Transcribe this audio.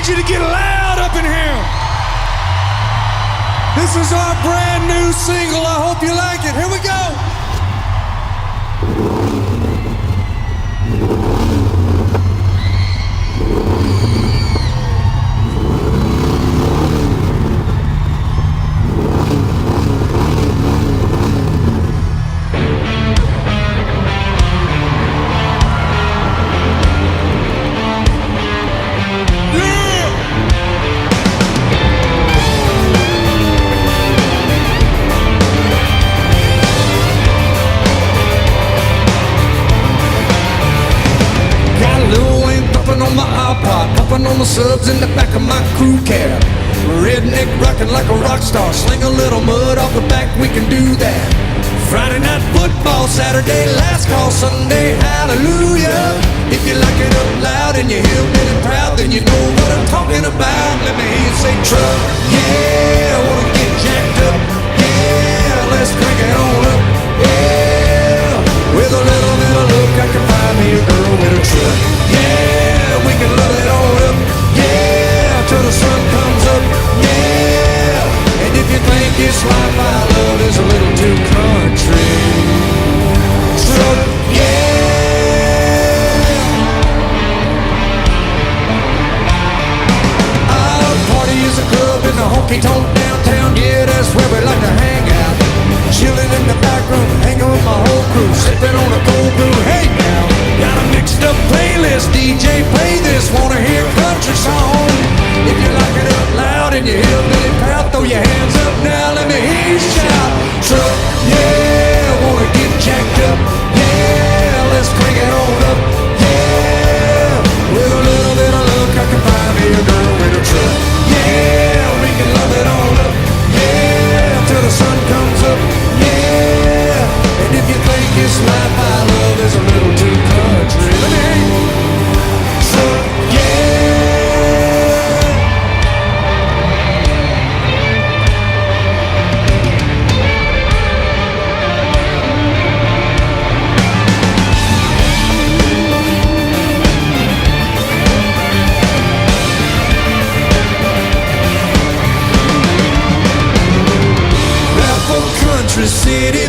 need you to get loud up in here. This is our brand new single. I hope you like it. Here we go. On my iPod, popping on the subs in the back of my crew cab. Redneck rocking like a rock star, sling a little mud off the back, we can do that. Friday night football, Saturday last call, Sunday hallelujah. If you like it up loud and you hillbilly proud, then you know what I'm talking about. Let me hear you say truck, yeah, I wanna get jacked up, yeah, let's crank it on up, yeah. With a little bit of luck, I can find me a girl with a truck, yeah. We can love it on up, yeah, till the sun comes up, yeah. And if you think this life I love is a little too country, truck, yeah. Our party is a club in the honky-tonk downtown, yeah, that's where we like to hang out. Chilling in the back room, hanging with my whole crew, sipping on a cold brew, hey now. Got a mixed up playlist, DJ play this, wanna hear country song. If you like it up loud and you hillbilly proud, throw your hands up now, let me hear you shout. Truck, yeah, wanna get jacked up, yeah, let's crank it on up, yeah. With a little bit of luck, I can find me a girl with a truck, yeah, we can love it on up, yeah, till the sun comes up, yeah. And if you think this life I love is a little too country, let me hear you. Truck, yeah. Now from Country City